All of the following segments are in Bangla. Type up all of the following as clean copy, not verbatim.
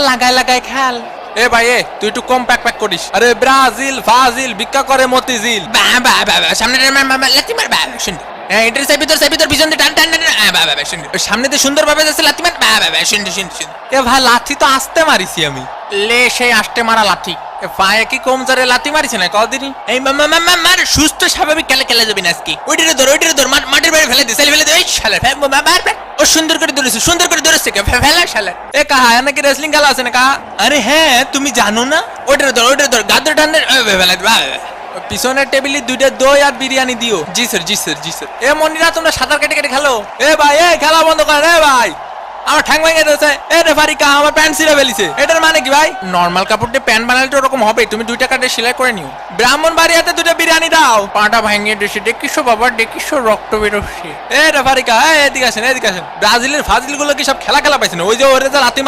লাগাই লাগাই খেল। এ ভাই এ তুই একটু কম প্যাক প্যাক করিস। আরে ব্রাজিল ফাজিল ভিক্ষা করে মতিঝিল। সামনে লাথি মার শুন। এটার সাইড ভিতর পিছন দিয়ে টান টান টান। সামনে দিয়ে সুন্দর ভাবে যাচ্ছে লাথি মার। শুন। এ ভাই লাথি তো আস্তে মারিছি আমি। লে সেই আস্তে মারা লাথি। পায়ে কি কম জোরে লাথি মারিছে না কদিনই? এই মার সুস্থ স্বাভাবিক খেলে যাবি না আজকে। ওইটারে ধর মাটির বাইরে ফেলে দে এই শালা ও সুন্দর করে ধরেছে ফেলা শালা। এ কাহা নাকি রেসলিং খেলা আছে না কাহা? আরে হ্যাঁ তুমি জানো না? ওইটারে ধর গাদর ঠান্ডার ফেলা দে। পিছনের টেবিলে 2টা দই আর বিরিয়ানি দিও। জি স্যার। এ মনিরা তোমরা সাঁতার কেটে খেলো। এ ভাই এ খেলা বন্ধ করেন। এ ভাই আমার ঠ্যাং ভেঙে দিয়েছে। এ রেফারি কা আমার প্যান্ট ছিঁড়ে ফেলিছে। এটার মানে কি ভাই? নরমাল কাপড় দিয়ে প্যান্ট বানালে তো ওরকম হবে। তুমি 2 টাকা দিয়ে সেলাই করে নিও। ব্রাহ্মণ বাড়িয়াতে 2টা বিরিয়ানি দাও। পাটা ভেঙে দিয়েছে। দেখিসো বাবা দেখিসো রক্ত বেরোচ্ছে। এ রেফারি কা এদিকে আসেন। ব্রাজিলের ফাজিল গুলো কি সব খেলা পাইছে না? ওই যে ওরে যে লাথি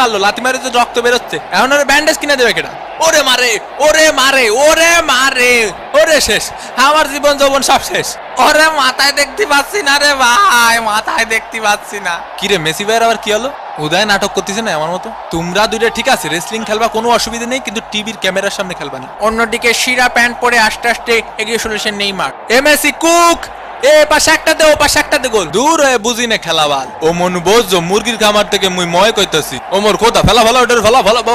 মারে যে রক্ত বেরোচ্ছে। এখন ওরে ব্যান্ডেজ কিনে দেবে কেটা? ওরে মারে ওরে শেষ। আমার জীবন যৌবন সব শেষ। ওরে মাথায় দেখতে পাচ্ছি না রে ভাই, মাথায় দেখতে পাচ্ছি না। কি রে মেসি ভাইয়ের আবার কি হলো? উদয় নাটক করতেছে না আমার মতো। তোমরা 2টা ঠিক আছে রেসলিং খেলবা, কোনো অসুবিধা নেই, কিন্তু টিভির ক্যামেরার সামনে খেলবা না। অন্যদিকে শিরা প্যান্ট পরে আস্তে এগিয়ে চলেছেন নেইমার। মেসি কুক এ পাশে একটা দে ও পাশে একটা দে গোল। দূর হয়ে বুঝি না খেলাবাল। ও মনু বোঝো মুরগির খামার থেকে মুই ময় কইতাছি। ও মোর খোদা ফেলা ওটার ফেলা বাবা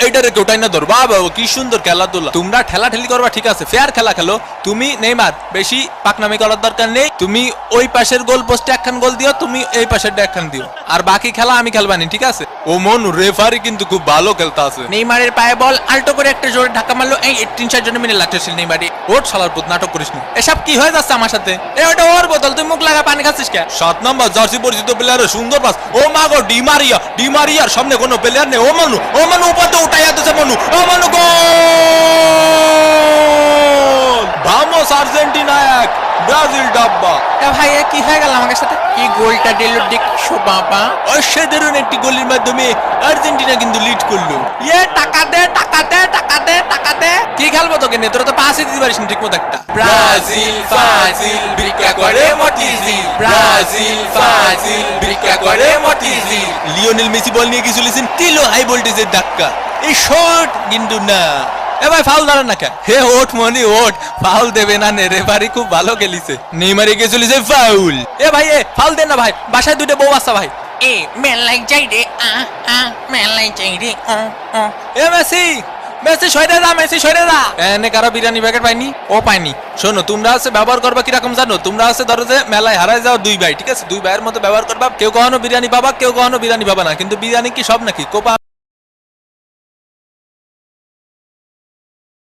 এইটারে কেউটাই না ধর। বাবা কি সুন্দর খেলাধুলা। তোমরা ঠেলাঠেলি করবা ঠিক আছে, ফেয়ার খেলা খেলো। তুমি নেইমার বেশি পাকনামি করার দরকার নেই। তুমি ওই পাশের গোল পোস্টে একখান গোল দিও, তুমি এই পাশের একখান দিও, আর বাকি খেলা আমি খেলবানি ঠিক আছে? ও মনু রেফারি কিন্তু খুব ভালো খেলতে আছে। নেইমারের পায়ে বল আল্টো করে একটা জোরে ধাক্কা মারলো। এই 3-4 জনের মিলে লাগতেছিল নেইমারি। ওর শালার পুত নাটক করিস না। এসব কি হয়ে যাচ্ছে আমার সাথে? ওটা ওর বোতল, তুই মুখ লাগা পানি খাচ্ছিস কে? 7 নম্বর জার্সি পরিচিত প্লেয়ারের সুন্দর পাস। ও মা গো ডিমারিয়ার সামনে কোনো প্লেয়ার নেই। ও মনু উপাতে উঠাইয়া দিছে মনু। ও মনু গোল! ভামোস আর্জেন্টিনা 1 ব্রাজিল ডাব্বা। ভাই কি হয়ে গেল আমার সাথে? কি গোলটা দিল দেখছো বাবা? অসাধারণ একটি গোলের মাধ্যমে আর্জেন্টিনা কিন্তু লিড করলো। টাকা দে কি খেলবো তোকে নিয়ে? তোরা তো পাসই দিতে পারিস না ঠিক মতো একটা। ব্রাজিল ফাজিল ভিক্ষা করে মতিঝিল। লিওনেল মেসি বল নিয়ে গিয়ে চলেছেন, দিল হাই ভোল্টেজের ধাক্কা। এই শট কিন্তু না। এ ভাই ফাউল দাঁড়ান না কে? হে ওট ফাউল দেবে না নে, রেফারি খুব ভালো খেলিছে। নেইমার এগিয়ে চলেছে, ফাউল। এ ভাই ফাউল দেন না ভাই, বাসায় 2টা বউ আসছে ভাই। মেলাই যাই রে মেসি সরে যা। এনে কারো বিরিয়ানি প্যাকেট পাইনি? ও পাইনি। শোনো তোমরা আছে ব্যবহার করবা কিরকম জানো? তোমরা আছে ধরো যে মেলায় হারায় যাও 2 ভাই ঠিক আছে, 2 ভাইয়ের মতো ব্যবহার করবা। কেউ কখনো বিরিয়ানি পাবা, কেউ কখনো বিরিয়ানি পাবা না। কিন্তু বিরিয়ানি কি সব নাকি? কোপা